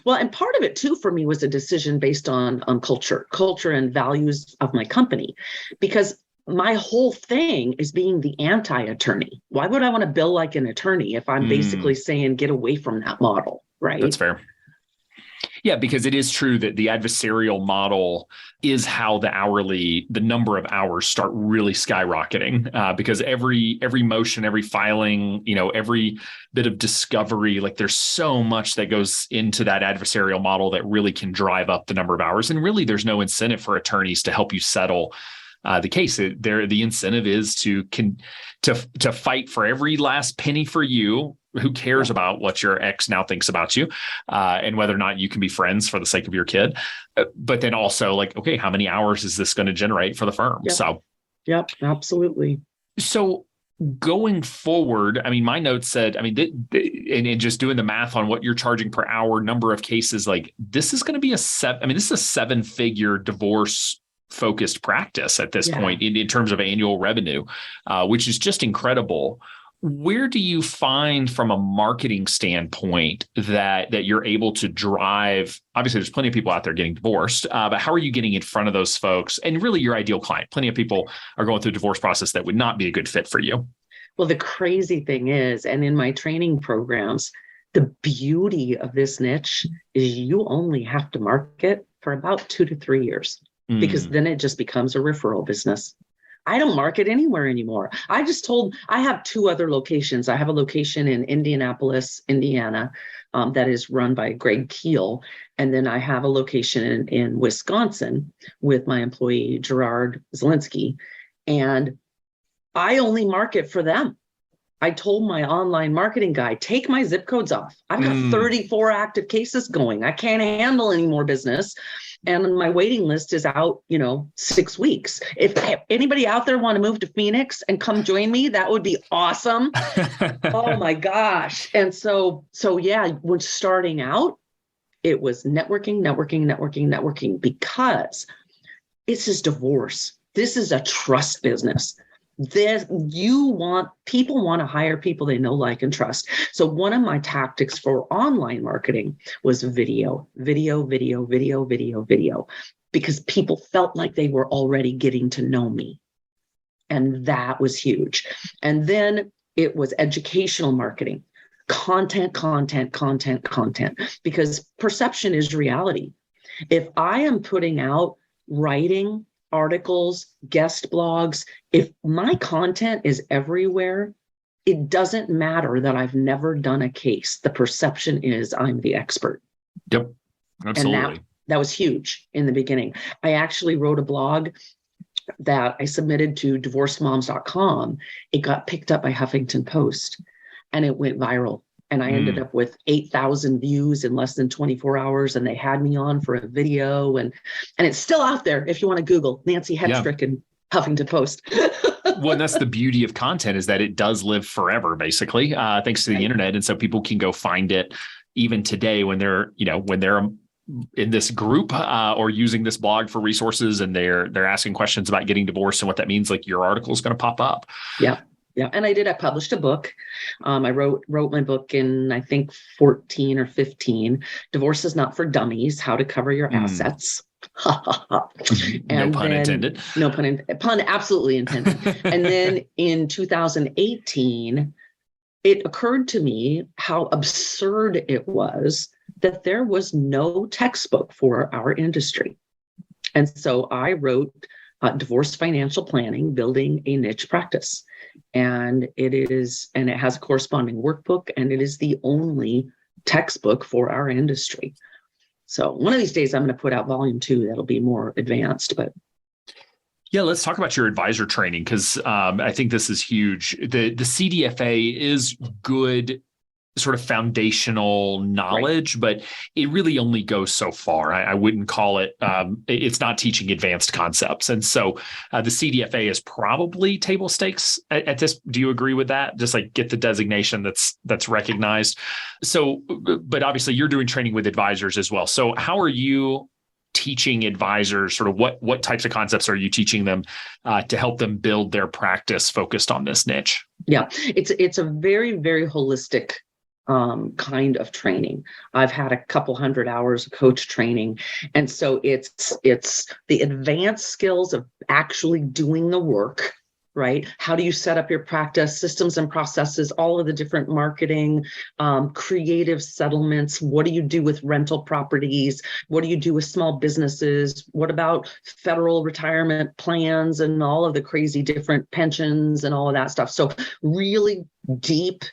Well, and part of it too for me was a decision based on culture and values of my company, because my whole thing is being the anti-attorney. Why would I want to bill like an attorney if I'm basically saying get away from that model, right? That's fair. Yeah, because it is true that the adversarial model is how the number of hours start really skyrocketing, because every motion, every filing, every bit of discovery, like there's so much that goes into that adversarial model that really can drive up the number of hours. And really, there's no incentive for attorneys to help you settle the case. The incentive is to fight for every last penny for you. Who cares about what your ex now thinks about you, and whether or not you can be friends for the sake of your kid? But then also, like, okay, how many hours is this going to generate for the firm? Yep. Yep, absolutely. So going forward, I mean, my notes said, and just doing the math on what you're charging per hour, number of cases, like this is going to be this is a 7-figure divorce focused practice at this point in terms of annual revenue, which is just incredible. Where do you find from a marketing standpoint that you're able to drive? Obviously, there's plenty of people out there getting divorced, but how are you getting in front of those folks and really your ideal client? Plenty of people are going through the divorce process that would not be a good fit for you. Well, the crazy thing is, and in my training programs, the beauty of this niche is you only have to market for about 2 to 3 years, because then it just becomes a referral business. I don't market anywhere anymore. I have 2 other locations. I have a location in Indianapolis, Indiana, that is run by Greg Keel. And then I have a location in Wisconsin with my employee, Gerard Zielinski. And I only market for them. I told my online marketing guy, take my zip codes off. I've got 34 active cases going. I can't handle any more business. And my waiting list is out, 6 weeks. If anybody out there want to move to Phoenix and come join me, that would be awesome. Oh my gosh. And so yeah, when starting out, it was networking, because this is divorce. This is a trust business. People want to hire people they know, like, and trust. So one of my tactics for online marketing was video, because people felt like they were already getting to know me. And that was huge. And then it was educational marketing, content, because perception is reality. If I am putting out writing, articles, guest blogs, if my content is everywhere, it doesn't matter that I've never done a case. The perception is I'm the expert. Yep, absolutely. And that was huge in the beginning. I actually wrote a blog that I submitted to divorcedmoms.com. It got picked up by Huffington Post. and it went viral. And I ended up with 8,000 views in less than 24 hours. And they had me on for a video. And it's still out there if you want to Google Nancy Hetrick and Huffington Post. Well, and that's the beauty of content, is that it does live forever, basically, thanks to the internet. And so people can go find it even today when they're in this group or using this blog for resources, and they're asking questions about getting divorced and what that means. Like, your article is going to pop up. Yeah. Yeah. And I published a book. I wrote my book in, I think, 14 or 15, Divorce is Not for Dummies, How to Cover Your Assets. No pun intended. No pun absolutely intended. And then in 2018, it occurred to me how absurd it was that there was no textbook for our industry. And so I wrote Divorce Financial Planning, Building a Niche Practice. And it has a corresponding workbook, and it is the only textbook for our industry. So one of these days I'm going to put out volume 2 that'll be more advanced. But yeah, let's talk about your advisor training, because I think this is huge. The CDFA is good sort of foundational knowledge, but it really only goes so far. I wouldn't call it, it's not teaching advanced concepts. And so the CDFA is probably table stakes at this. Do you agree with that? Just like get the designation that's recognized. So, but obviously you're doing training with advisors as well. So how are you teaching advisors, sort of what types of concepts are you teaching them to help them build their practice focused on this niche? Yeah, it's a very, very holistic kind of training. I've had a couple hundred hours of coach training. And so it's the advanced skills of actually doing the work, right? How do you set up your practice, systems and processes, all of the different marketing, creative settlements? What do you do with rental properties? What do you do with small businesses? What about federal retirement plans and all of the crazy different pensions and all of that stuff? So really deep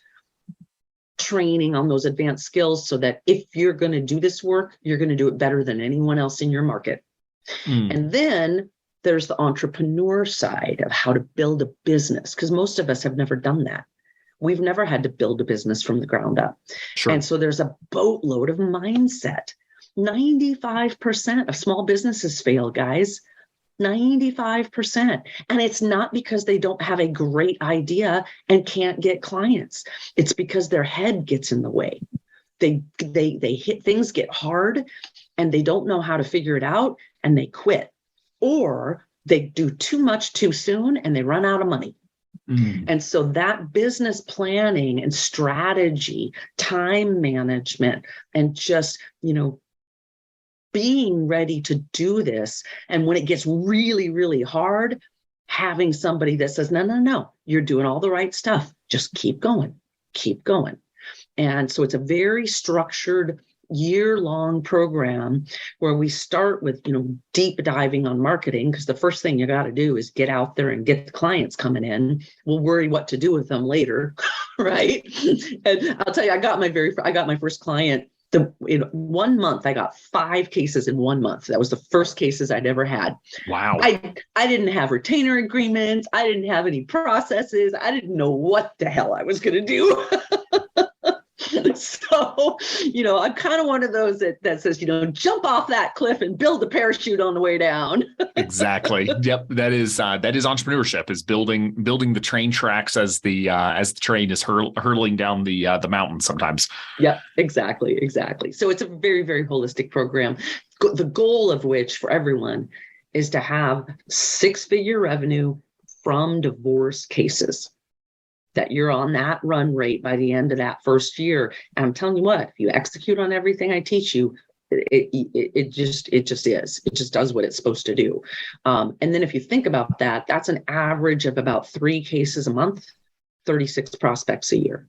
training on those advanced skills, so that if you're going to do this work, you're going to do it better than anyone else in your market. And then there's the entrepreneur side of how to build a business, because most of us have never done that. We've never had to build a business from the ground up. Sure. And so there's a boatload of mindset. 95% of small businesses fail, guys. 95%. And it's not because they don't have a great idea and can't get clients. It's because their head gets in the way. They hit, things get hard and they don't know how to figure it out, and they quit. Or they do too much too soon and they run out of money. And so that business planning and strategy, time management, and just, being ready to do this. And when it gets really, really hard, having somebody that says, no, you're doing all the right stuff. Just keep going. And so it's a very structured year-long program where we start with, deep diving on marketing, because the first thing you got to do is get out there and get the clients coming in. We'll worry what to do with them later, right? And I'll tell you, I got my first client. In 1 month, I got 5 cases in 1 month. That was the first cases I'd ever had. Wow. I didn't have retainer agreements. I didn't have any processes. I didn't know what the hell I was going to do. So, I'm kind of one of those that says, jump off that cliff and build a parachute on the way down. Exactly. Yep. That is entrepreneurship, is building the train tracks as the train is hurtling down the mountain sometimes. Yeah, exactly. So it's a very, very holistic program. The goal of which for everyone is to have 6-figure revenue from divorce cases. That you're on that run rate by the end of that first year. And I'm telling you what, if you execute on everything I teach you, it just is. It just does what it's supposed to do. And then if you think about that, that's an average of about 3 cases a month, 36 prospects a year.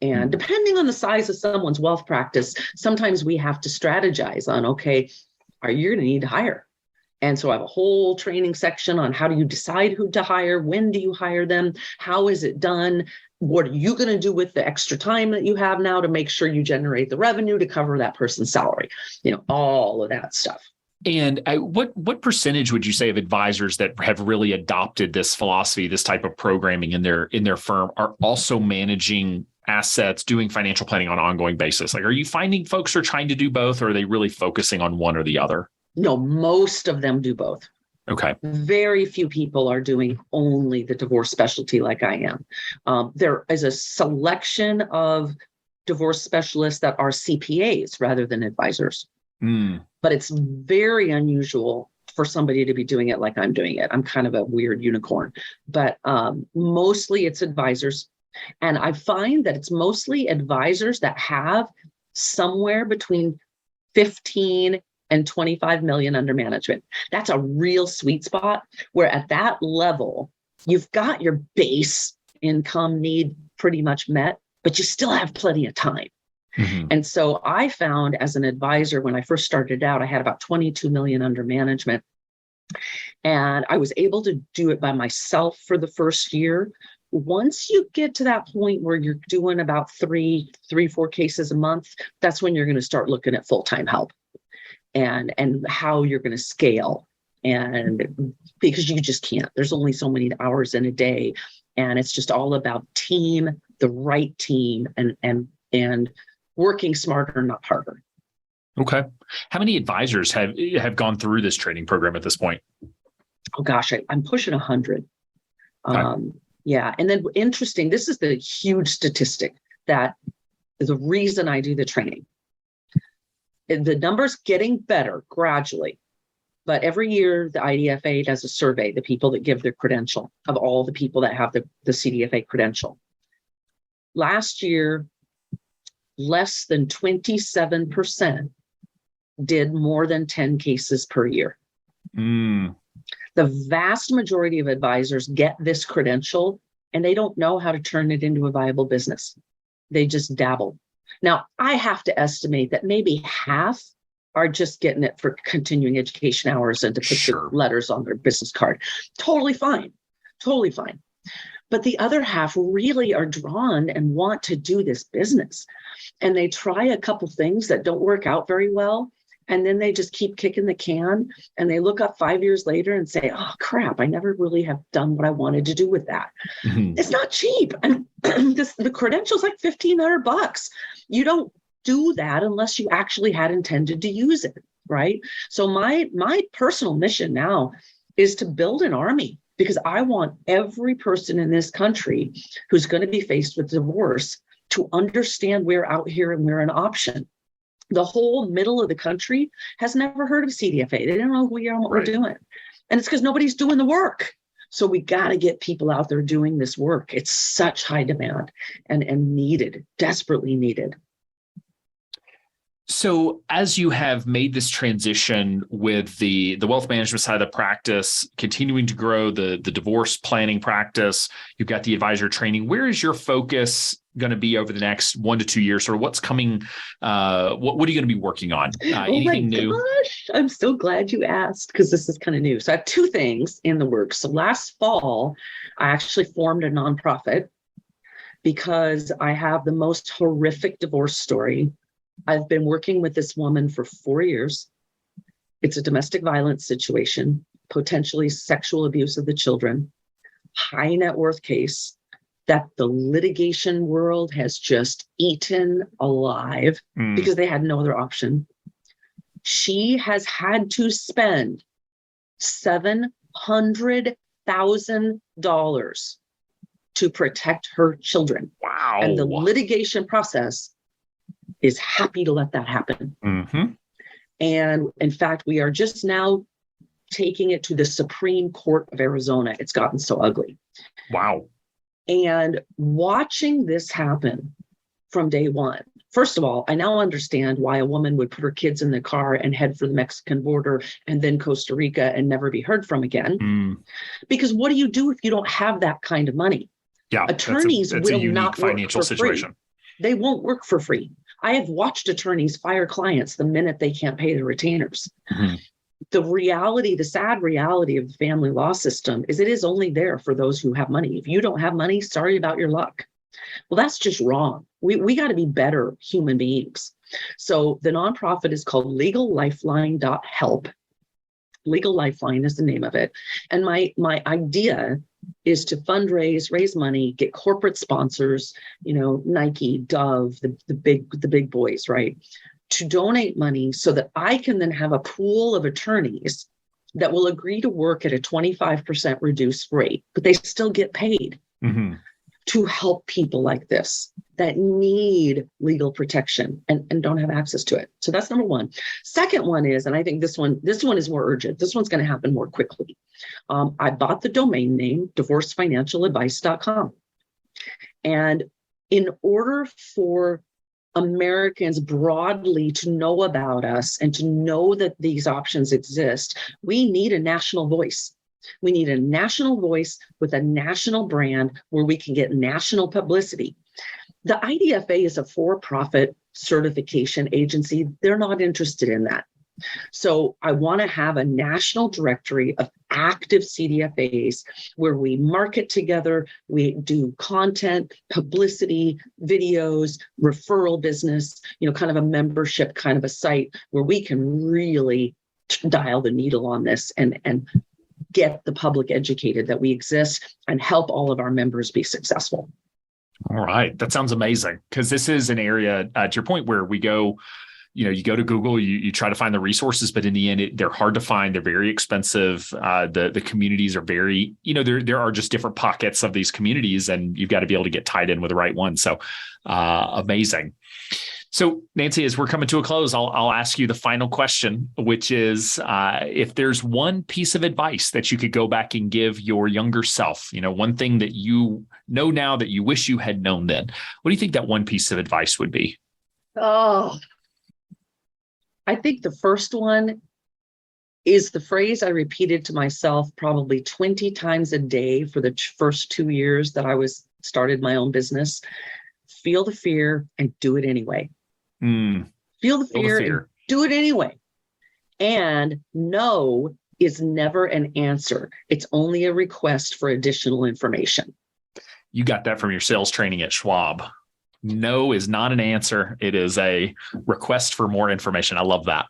And depending on the size of someone's wealth practice, sometimes we have to strategize on, okay, are you going to need to hire? And so I have a whole training section on how do you decide who to hire? When do you hire them? How is it done? What are you going to do with the extra time that you have now to make sure you generate the revenue to cover that person's salary? All of that stuff. And what percentage would you say of advisors that have really adopted this philosophy, this type of programming in their firm, are also managing assets, doing financial planning on an ongoing basis? Like, are you finding folks are trying to do both, or are they really focusing on one or the other? No, most of them do both. Okay. Very few people are doing only the divorce specialty like I am. There is a selection of divorce specialists that are CPAs rather than advisors. But it's very unusual for somebody to be doing it like I'm doing it. I'm kind of a weird unicorn, but mostly it's advisors. And I find that it's mostly advisors that have somewhere between 15 and 25 million under management. That's a real sweet spot where at that level, you've got your base income need pretty much met, but you still have plenty of time. And so I found as an advisor, when I first started out, I had about 22 million under management. And I was able to do it by myself for the first year. Once you get to that point where you're doing about three, 4 cases a month, that's when you're going to start looking at full-time help and how you're going to scale. And because you just can't, there's only so many hours in a day. And it's just all about team, the right team, and working smarter, not harder. Okay. How many advisors have gone through this training program at this point? Oh gosh, I'm pushing 100. Okay. Yeah. And then interesting, this is the huge statistic that is the reason I do the training. The number's getting better gradually, but every year the IDFA does a survey, the people that give their credential of all the people that have the CDFA credential. Last year, less than 27% did more than 10 cases per year. The vast majority of advisors get this credential and they don't know how to turn it into a viable business. They just dabble. Now, I have to estimate that maybe half are just getting it for continuing education hours and to put the letters on their business card. Totally fine. Totally fine. But the other half really are drawn and want to do this business. And they try a couple things that don't work out very well. And then they just keep kicking the can and they look up 5 years later and say, oh, crap, I never really have done what I wanted to do with that. It's not cheap. And the credential's like $1,500. You don't do that unless you actually had intended to use it, right? So my personal mission now is to build an army, because I want every person in this country who's going to be faced with divorce to understand we're out here and we're an option. The whole middle of the country has never heard of CDFA. They don't know who we are and what we're doing. And it's because nobody's doing the work. So we got to get people out there doing this work. It's such high demand and needed, desperately needed. So as you have made this transition with the wealth management side of the practice, continuing to grow the divorce planning practice, you've got the advisor training, where is your focus going to be over the next 1 to 2 years? Or what's coming? What are you going to be working on? Anything new? Gosh, I'm so glad you asked, because this is kind of new. So I have 2 things in the works. So last fall, I actually formed a nonprofit because I have the most horrific divorce story. I've been working with this woman for 4 years. It's a domestic violence situation, potentially sexual abuse of the children, high net worth case that the litigation world has just eaten alive because they had no other option. She has had to spend $700,000 to protect her children. Wow. And the litigation process is happy to let that happen. And in fact, we are just now taking it to the Supreme Court of Arizona. It's gotten so ugly. Wow. And watching this happen from day one, first of all, I now understand why a woman would put her kids in the car and head for the Mexican border and then Costa Rica and never be heard from again. Because what do you do if you don't have that kind of money? Yeah, attorneys that's a will unique not work financial for situation. Free. They won't work for free. I have watched attorneys fire clients the minute they can't pay the retainers. The reality, the sad reality of the family law system is it is only there for those who have money. If you don't have money, sorry about your luck. Well, that's just wrong. We got to be better human beings. So the nonprofit is called legallifeline.help. Legal Lifeline is the name of it. And my idea is to fundraise, raise money, get corporate sponsors, Nike, Dove, the big boys, right? To donate money so that I can then have a pool of attorneys that will agree to work at a 25% reduced rate, but they still get paid to help people like this that need legal protection and don't have access to it. So that's number one. Second one is, and I think this one is more urgent. This one's going to happen more quickly. I bought the domain name divorcefinancialadvice.com. And in order for Americans broadly to know about us and to know that these options exist, we need a national voice. We need a national voice with a national brand where we can get national publicity. The IDFA is a for-profit certification agency. They're not interested in that. So I want to have a national directory of active CDFAs where we market together, we do content, publicity, videos, referral business, kind of a membership kind of a site where we can really dial the needle on this and get the public educated that we exist and help all of our members be successful. All right. That sounds amazing, because this is an area, to your point, where we go, you go to Google, you try to find the resources, but in the end, they're hard to find. They're very expensive. The communities are very, there are just different pockets of these communities, and you've got to be able to get tied in with the right one. So amazing. So Nancy, as we're coming to a close, I'll ask you the final question, which is, if there's one piece of advice that you could go back and give your younger self, one thing that you know now that you wish you had known then, what do you think that one piece of advice would be? Oh, I think the first one is the phrase I repeated to myself probably 20 times a day for the first 2 years that I started my own business. Feel the fear and do it anyway. Feel the fear and do it anyway. And no is never an answer. It's only a request for additional information. You got that from your sales training at Schwab. No is not an answer. It is a request for more information. I love that.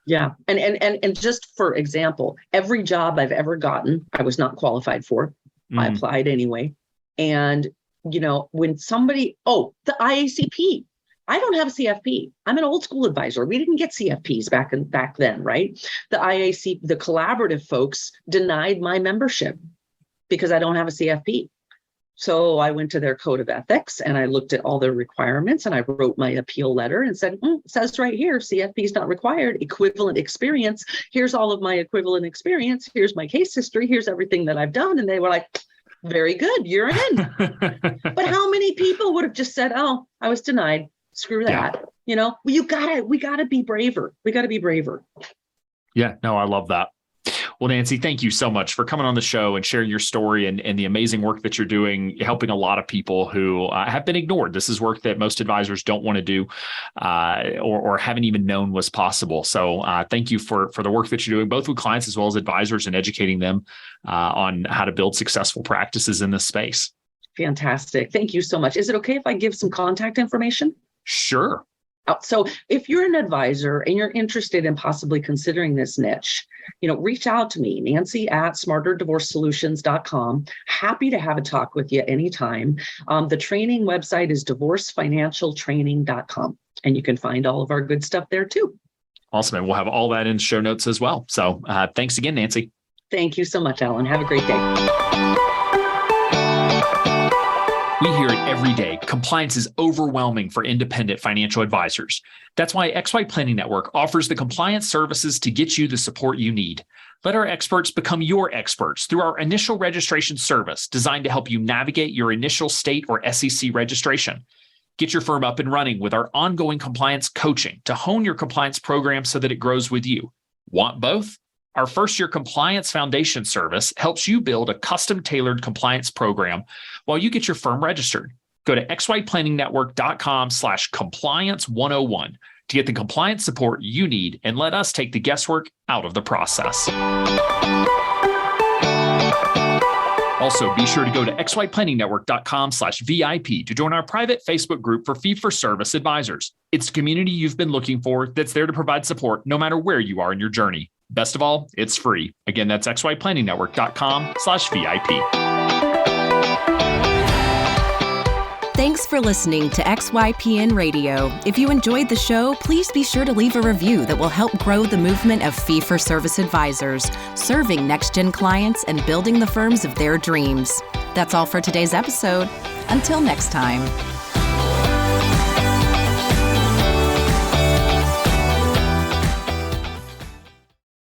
Yeah. And just for example, every job I've ever gotten, I was not qualified for. I applied anyway. And, when somebody, the IACP, I don't have a CFP. I'm an old school advisor. We didn't get CFPs back then, right? The IAC, the collaborative folks denied my membership because I don't have a CFP. So I went to their code of ethics and I looked at all their requirements and I wrote my appeal letter and said, it says right here, CFP is not required, equivalent experience. Here's all of my equivalent experience. Here's my case history. Here's everything that I've done. And they were like, very good, you're in. But how many people would have just said, oh, I was denied. Screw that. Yeah. We gotta be braver. We gotta be braver. Yeah, no, I love that. Well, Nancy, thank you so much for coming on the show and sharing your story and the amazing work that you're doing, helping a lot of people who have been ignored. This is work that most advisors don't want to do or haven't even known was possible. So thank you for the work that you're doing, both with clients as well as advisors, and educating them on how to build successful practices in this space. Fantastic. Thank you so much. Is it okay if I give some contact information? Sure. So if you're an advisor and you're interested in possibly considering this niche, reach out to me, Nancy at smarterdivorcesolutions.com. Happy to have a talk with you anytime. The training website is divorcefinancialtraining.com, and you can find all of our good stuff there too. Awesome. And we'll have all that in show notes as well. So thanks again, Nancy. Thank you so much, Alan. Have a great day. We hear it every day. Compliance is overwhelming for independent financial advisors. That's why XY Planning Network offers the compliance services to get you the support you need. Let our experts become your experts through our initial registration service designed to help you navigate your initial state or SEC registration. Get your firm up and running with our ongoing compliance coaching to hone your compliance program so that it grows with you. Want both? Our first-year compliance foundation service helps you build a custom-tailored compliance program while you get your firm registered. Go to xyplanningnetwork.com/compliance101 to get the compliance support you need and let us take the guesswork out of the process. Also, be sure to go to xyplanningnetwork.com/VIP to join our private Facebook group for fee-for-service advisors. It's the community you've been looking for that's there to provide support no matter where you are in your journey. Best of all, it's free. Again, that's xyplanningnetwork.com/VIP. Thanks for listening to XYPN Radio. If you enjoyed the show, please be sure to leave a review that will help grow the movement of fee-for-service advisors, serving next-gen clients and building the firms of their dreams. That's all for today's episode. Until next time.